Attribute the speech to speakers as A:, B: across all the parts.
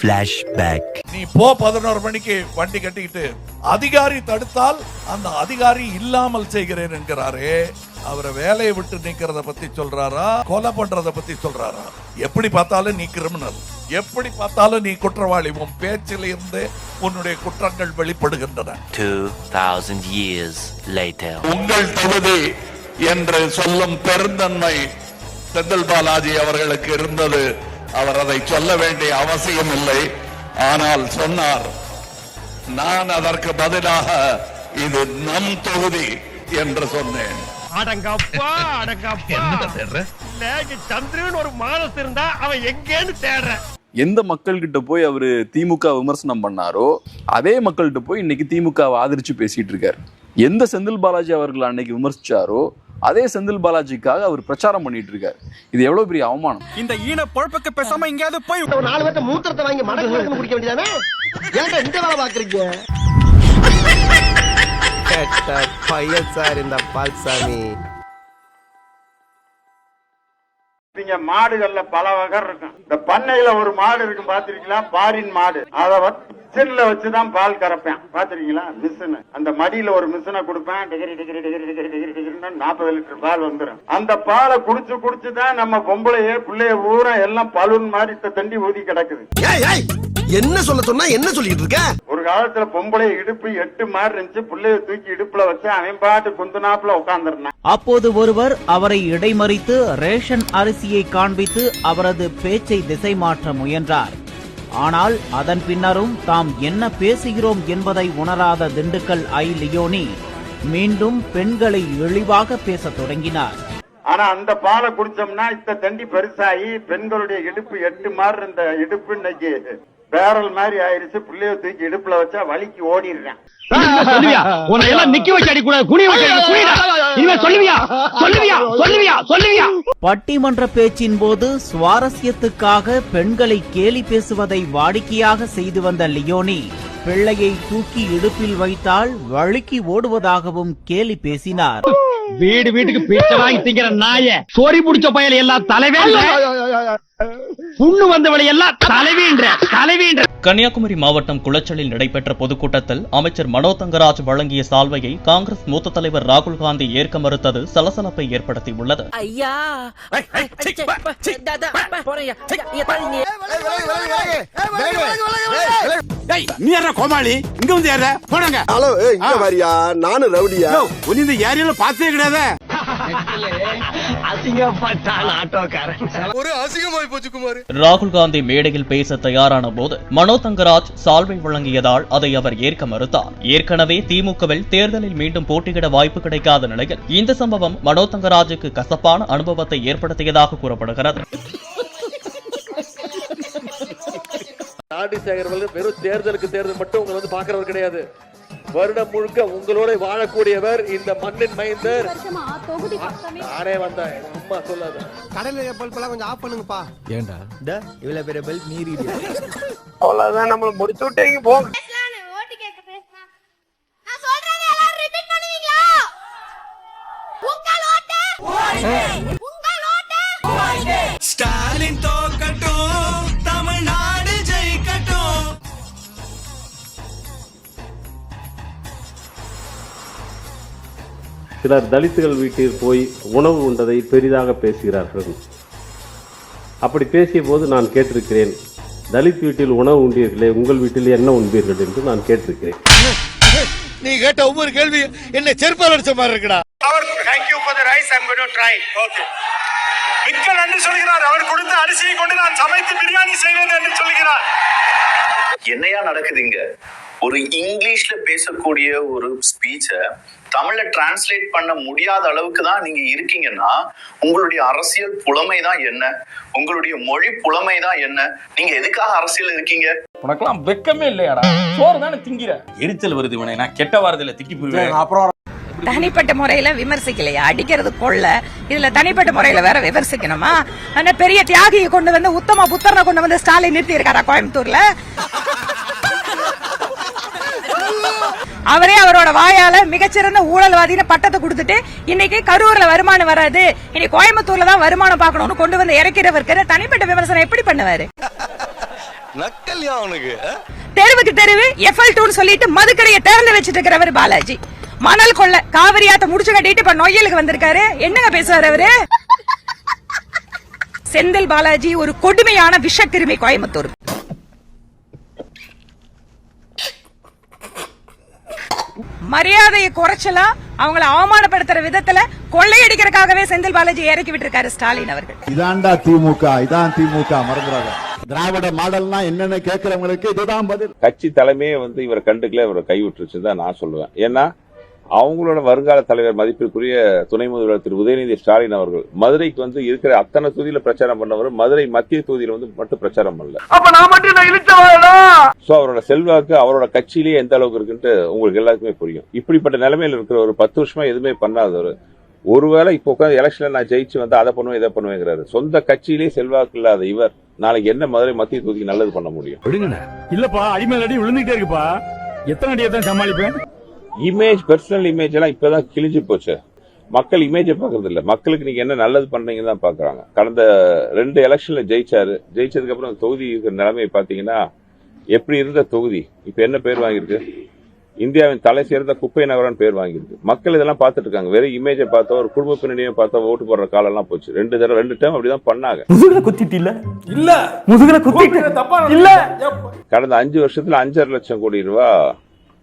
A: Flashback.
B: நீ போ 11 மணிக்கு வண்டி கட்டிக்கிட்டு அதிகாரி தடுத்தால் அந்த அதிகாரி இல்லாமல் செய்கிறேன் என்கிறாரே, அவரை வேலையை விட்டு நீக்கிறத பத்தி சொல்றாரா, கொலை பண்றத பத்தி சொல்றாரா? எப்படி பார்த்தாலும் நீ கிரிமினல், எப்படி பார்த்தாலும் நீ குற்றவாளி. உன் பேச்சில் இருந்து உன்னுடைய குற்றங்கள் வெளிப்படுகின்றன.
A: 2000 years later.
B: உங்கள் தொகுதி என்று சொல்லும் பெருந்தன்மை செந்தில் பாலாஜி அவர்களுக்கு இருந்தது. அவர் அதை சொல்ல வேண்டிய அவசியம் இல்லை, ஆனால் சொன்னார். நான் அதற்கு பதிலாக இது நம் தொகுதி என்று சொன்னேன்.
C: அடங்கப்பா அடங்கப்பா, சந்திரன் ஒரு மானஸ் இருந்தா அவன் எங்கேன்னு தேடுற.
D: எந்த மக்கள்கிட்ட போய் அவரு திமுக விமர்சனம் பண்ணாரோ அதே மக்கள்கிட்ட போய் இன்னைக்கு திமுகவை ஆதரிச்சு பேசிட்டு இருக்காரு. எந்த செந்தில் பாலாஜி அவர்கள் அன்னைக்கு விமர்சிச்சாரோ அதே செந்தில் பாலாஜிக்காக அவர் பிரச்சாரம் பண்ணிட்டு இருக்காரு. இது எவ்வளவு பெரிய அவமானம்.
E: இந்த ஈன பொழப்புக்கு பேசாம எங்கயாவது போய்
C: ஒரு 4 பேர்த்த மூத்திரத்தை வாங்கி மடக்கு குடிக்க வேண்டியதானே? ஏன்டா இந்த வேலை பாக்குறீங்க?
F: பையன் சார் இந்த பால்சாமி.
G: இங்க மாடுகள்ல பல வகை இருக்கும். இந்த பண்ணையில ஒரு மாடு இருக்கு பாத்திருக்கீங்களா? பாரின் மாடு. அத மிஷின்ல வச்சுதான் பால் கறப்பேன் பாத்திருக்கீங்களா? மிஷின், அந்த மடியில ஒரு மிஷினை கொடுப்பேன். Degree degree degree degree degree டிகிரின்னு 40 லிட்டர் பால் வந்துடும். அந்த பாலை குடிச்சு குடிச்சுதான் நம்ம பொம்பளையே பிள்ளைய ஊரா எல்லாம் பலூன் மாதிரி தண்டி ஊதி கிடக்குது.
F: என்ன சொல்ல சொன்னா என்ன சொல்லிட்டு இருக்க?
G: ஒரு காலத்துல பொம்பளை இடுப்பு 8 மாதிரி இருந்துச்சு. பிள்ளைய தூக்கி இடுப்புல வச்சு அவன் பாட்டு குந்துனாப்புல உட்கார்ந்துருந்தான்.
H: அப்போது ஒருவர் அவரை இடைமறித்து ரேஷன் அரிசியை காண்பித்து அவரது பேச்சை திசை மாற்ற முயன்றார். ஆனால் அதன் பின்னரும் தாம் என்ன பேசுகிறோம் என்பதை உணராத திண்டுக்கல் ஐ. லியோனி மீண்டும் பெண்களை இழிவாக பேசத் தொடங்கினார்.
G: ஆனா அந்த பாலை குடிச்சோம்னா இந்த தண்டி பெருசாகி பெண்களுடைய இடுப்பு 8 மாதிரி இருந்த இடுப்பு இன்னைக்கு பேரல் மாதிரி ஆயிருச்சு. பிள்ளைய தூக்கி இடுப்புல வச்சா வலிக்கு ஓடிடுறேன்.
H: பட்டிமன்ற பேச்சின் போது சுவாரஸ்யத்துக்காக பெண்களை கேலி பேசுவதை வாடிக்கையாக செய்து வந்த லியோனி பிள்ளையை தூக்கி இடுப்பில் வைத்தால் வழுக்கி ஓடுவதாகவும் கேலி பேசினார்.
C: வீடு வீட்டுக்கு பிச்சை வாங்கி திங்கிற நாய, சோரி புடிச்ச பயல எல்லாம் தலைவேன்ற, புண்ணு வந்தவளை எல்லாம் தலைவேன்ற தலைவேன்ற.
I: கன்னியாகுமரி மாவட்டம் குளச்சலில் நடைபெற்ற பொதுக்கூட்டத்தில் அமைச்சர் மனோ தங்கராஜ் வழங்கிய சால்வையை காங்கிரஸ் மூத்த தலைவர் ராகுல் காந்தி ஏற்க மறுத்தது சலசலப்பை ஏற்படுத்தியுள்ளது.
E: நீ என்ன கோமாளி இங்க வந்து ஏற போடுங்க.
F: ஹலோ இங்க வரியா? நானும் ரவுடியா?
E: ஒன்னு இந்த ஏரியால பார்த்தே கிடையாது.
I: ராகுல் காந்தி மேடையில் பேச தயாரான போது மனோ தங்கராஜ் சால்வை வழங்கியதால் அதை அவர் ஏற்க மறுத்தார். ஏற்கனவே திமுகவில் தேர்தலில் மீண்டும் போட்டியிட வாய்ப்பு கிடைக்காத நிலையில் இந்த சம்பவம் மனோ தங்கராஜுக்கு கசப்பான அனுபவத்தை ஏற்படுத்தியதாக கூறப்படுகிறது.
J: வெறும் தேர்தலுக்கு தேர்தல் மட்டும் உங்களை வந்து பாக்குறவர் கிடையாது. வருடம் முழுக்க உங்களோட வாழக்கூடியவர் இந்த மண்ணின் மைந்தர். நானே வந்தேன், அம்மா சொல்லாத.
F: கடல பல்பெல்லாம் கொஞ்சம் ஆஃப் பண்ணுங்கப்பா. ஏண்டா இவ்வளவு பெரிய பல்ப் நீர்
J: அவ்வளவுதான், நம்மள முடிச்சு விட்டீங்க போங்க.
E: ஸ்டாலின் தோக்கட்டும், தமிழ்நாடு ஜெயிக்கட்டும்.
K: சிலர் தலித்துகள் வீட்டில் போய் உணவு உண்டதை பெரிதாக பேசுகிறார்கள். அப்படி பேசிய போது நான் கேட்டிருக்கிறேன், தலித் வீட்டில் உணவு உண்டீர்களே, உங்கள் வீட்டில் என்ன உண்பீர்கள் என்று நான் கேட்டிருக்கிறேன்.
E: நீ கேட்ட ஒவ்வொரு கேள்வி என்ன செருப்பால் அடிச்ச மாதிரி இருக்குடா.
G: Thank you for the rice. I'm going to try. Okay. மிக்க நன்றி சொல்கிறார். அவர் கொடுத்த அரிசியை கொண்டு நான் சமைத்து பிரியாணி செய்வேன் என்று சொல்கிறார்.
L: என்னையா நடக்குதுங்க? ஒரு இங்கிலீஷ்ல பேசக்கூடிய ஒரு ஸ்பீச்ச தமிழ்ல டிரான்ஸ்லேட் பண்ண முடியாத அளவுக்கு தான் நீங்க இருக்கீங்கன்னா உங்களுடைய அரசியல் புலமை தான் என்ன, உங்களுடைய மொழி புலமை தான் என்ன? நீங்க எதுக்காக அரசியல் இருக்கீங்க?
D: உனக்கெல்லாம் வெக்கமே இல்லையாடா? சோறு தானே திங்கிற. எரிச்சல் வருது இவனை. நான் கெட்ட வாரத்துல திக்கி போயிடுவேன். அப்புறம்
M: தனிப்பட்ட முறையில விமர்சிக்கலையா? அடிக்கிறது கொள்ள, இதுல தனிப்பட்ட முறையில வேற விமர்சிக்கணுமா? ஆனா பெரிய தியாகியை கொண்டு வந்து உத்தம புத்தரனை கொண்டு வந்து ஸ்டாலின் நிறுத்தி இருக்காரா கோயம்புத்தூர்ல? அவரே அவரோட வாயால மிகச்சிறந்த ஊழல்வாதின்னு பட்டத்தை கொடுத்துட்டு இன்னைக்கு கரூர்ல வருமானம் வராது, இனி கோயம்புத்தூர்ல தான் வருமானம் பார்க்கணும்னு கொண்டு வந்து இறக்கிறவருக்கு தனிப்பட்ட விமர்சனம் எப்படி பண்ணுவாரு?
E: நக்கல்யா அவனுக்கு.
M: தெருவுக்கு தெருவு FL2 சொல்லிட்டு மதுக்கடையை திறந்து வச்சிட்டு இருக்கிறவர் பாலாஜி. மணல் கொள்ள காவிரியாத்த முடிச்சு கட்டிட்டு இப்ப நொய்யலுக்கு வந்திருக்காரு. என்னங்க பேசுவாரு அவரு? செந்தில் பாலாஜி ஒரு கொடுமையான விஷக்கிருமி. கோயம்புத்தூர் மரியாதையை குறைச்சலாம், அவங்களை அவமானப்படுத்துற விதத்துல கொள்ளையடிக்கிறதுக்காகவே செந்தில் பாலாஜி இறக்கி விட்டுருக்காரு ஸ்டாலின் அவர்கள்.
N: இதான்டா திமுக, இதான் திமுக, மறந்துடாத. திராவிட மாடல்னா என்னன்னு கேட்கிறவங்களுக்கு இதுதான் பதில்.
O: கட்சி தலைமையே வந்து இவரை கண்டுக்கல, இவரை கைவிட்டுருச்சு தான் நான் சொல்லுவேன். ஏன்னா அவங்களோட வருங்கால தலைவர் மதிப்பிற்குரிய துணை முதல்வர் திரு உதயநிதி ஸ்டாலின் அவர்கள் மதுரைக்கு வந்து இருக்கிற அத்தனை தொகுதியில பிரச்சாரம் பண்ணவர், மதுரை மத்திய தொகுதியில வந்து மட்டும் பிரச்சாரம் பண்ணல. சோ அவரோட செல்வாக்கு அவரோட கட்சியிலேயே எந்த அளவுக்கு இருக்குன்ட்டு உங்களுக்கு எல்லாருக்குமே புரியும். இப்படிப்பட்ட நிலைமையில இருக்கிற ஒரு 10 வருஷமா எதுவுமே பண்ணாதவர், ஒருவேளை இப்போ உட்காந்து எலெக்ஷன்ல நான் ஜெயிச்சு வந்து அதை பண்ணுவேன் இதை பண்ணுவேங்கிறாரு. சொந்த கட்சியிலேயே செல்வாக்கு இல்லாத இவர் நாளைக்கு என்ன மதுரை மத்திய தொகுதிக்கு நல்லது பண்ண முடியும்?
C: இல்லப்பா, அடிமேல் அடி விழுந்துட்டே இருக்குப்பா. எத்தனை அடியை தான் சமாளிப்பேன்?
O: இமேஜ், பர்சனல் இமேஜ் எல்லாம் இப்பதான் கிழிஞ்சு போச்சு. மக்கள் இமேஜை பாக்குறது இல்ல, மக்களுக்கு நீங்க என்ன நல்லது பண்றீங்கன்னு தான் பாக்குறாங்க. கடந்த 2 எலெக்ஷன்ல ஜெயிச்சாரு. ஜெயிச்சதுக்கு அப்புறம் தொகுதி இருக்கிற நிலைமையை பாத்தீங்கன்னா எப்படி இருந்த தொகுதி இப்ப என்ன பேர் வாங்கியிருக்கு? இந்தியாவின் தலை சேர்ந்த குப்பை நகரம் பேர் வாங்கியிருக்கு. மக்கள் இதெல்லாம் பாத்துட்டு இருக்காங்க. வெறும் இமேஜை பார்த்தா, ஒரு குடும்ப பின்னணியை பார்த்தா ஓட்டு போடுற காலம் எல்லாம் போச்சு. 2 டைம் அப்படிதான் பண்ணாங்க.
C: முதுகுல குத்திட்டு இல்ல முதுகுல குத்திட்டு இல்ல.
O: கடந்த 5 வருஷத்துல 5.5 லட்சம் கோடி ரூபாய்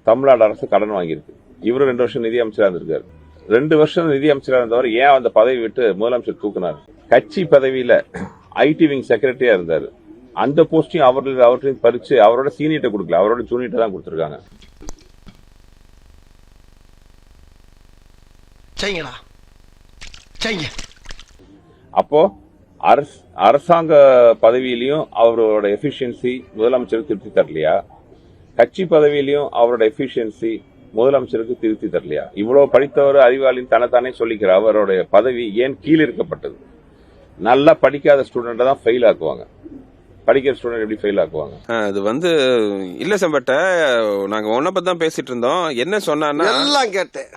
O: தமிழ்நாடு அரசு கடன் வாங்கியிருக்கு. இவரு 2 வருஷம் நிதி அமைச்சரா இருந்திருக்காரு. 2 வருஷம் நிதி அமைச்சரா இருந்தவர் ஏன் அந்த பதவி விட்டு முதலமைச்சர் தூக்குனார்? கட்சி பதவியில IT விங் செக்ரட்டரியா இருந்தாரு. அந்த போஸ்டையும் அவர்களையும் பறிச்சு அவரோட சீனியர்ட்ட கொடுக்கல, அவரோட ஜூனியர்ட்ட தான் கொடுத்திருக்காங்க. அப்போ அரசாங்க பதவியிலையும் அவரோட எஃபிஷியன்சி முதலமைச்சருக்கு திருப்தி தரலையா? கட்சி பதவியிலையும் அவரோட எஃபிஷியன்சி முதலமைச்சருக்கு திருப்தி தரலையா? இவ்வளவு படித்தவர் அறிவாளின்னு தனத்தானே சொல்லிக்கிற அவருடைய பதவி ஏன் கீழிருக்கப்பட்டது? நல்லா படிக்காத ஸ்டூடெண்ட் தான் ஃபெயில் ஆக்குவாங்க. படிக்கிற ஸ்டூடெண்ட் எப்படி ஃபெயில் ஆக்குவாங்க?
P: அது வந்து இல்ல சம்பட்ட, நாங்க ஒன்ன பத்தி தான் பேசிட்டு இருந்தோம். என்ன சொன்னா
E: எல்லாம் கேட்டேன்.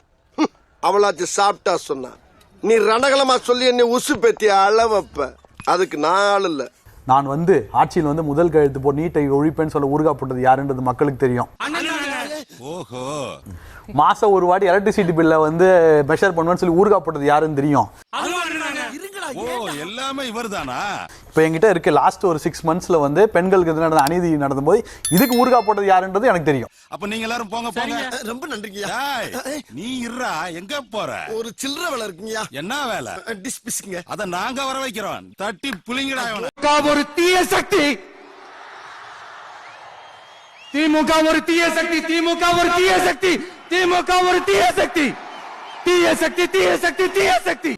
E: அவளாச்சு சாப்பிட்டா சொன்னா, நீ ரணகலமா சொல்லி என்ன உசு பெத்தி அளவப்ப. அதுக்கு நான் ஆள் இல்ல.
Q: நான் வந்து ஆட்சியில் வந்து முதல் கையெழுத்து போட்டு நீட்டை ஒழிப்பேன்னு சொல்ல ஊறுகா போட்டது யாருன்றது மக்களுக்கு தெரியும். மாசம் ஒரு வாட்டி எலக்ட்ரிசிட்டி பில்ல வந்து மெஷர் பண்ணுவேன்னு சொல்லி ஊறுகா போட்டது யாருன்னு தெரியும்.
E: எல்லாமே இவர்தானா?
Q: இப்போ என்கிட்ட இருக்கு லாஸ்ட் ஒரு 6 மந்த்ஸ்ல வந்து பெண்களுக்கு நடந்த அநீதி நடந்த போது இதுக்கு ஊறுகா போட்டது யாருன்றது எனக்கு தெரியும்.
E: அப்ப நீங்க எல்லாரும் போங்க போங்க. ரொம்ப நன்றிங்கய்யா. நீ இருடா, எங்க போற? ஒரு சில்லற வேலை இருக்குங்கய்யா. என்ன வேலை? டிஸ்பிஸ்ங்க. அத நாங்க வர வைக்கிறோம். தட்டி புளிங்கடா இவனை. ஒரு தீய சக்தி. திமுக ஒரு தீய சக்தி. திமுக ஒரு தீய சக்தி. திமுக ஒரு தீய சக்தி. தீய சக்தி, தீய சக்தி, தீய சக்தி.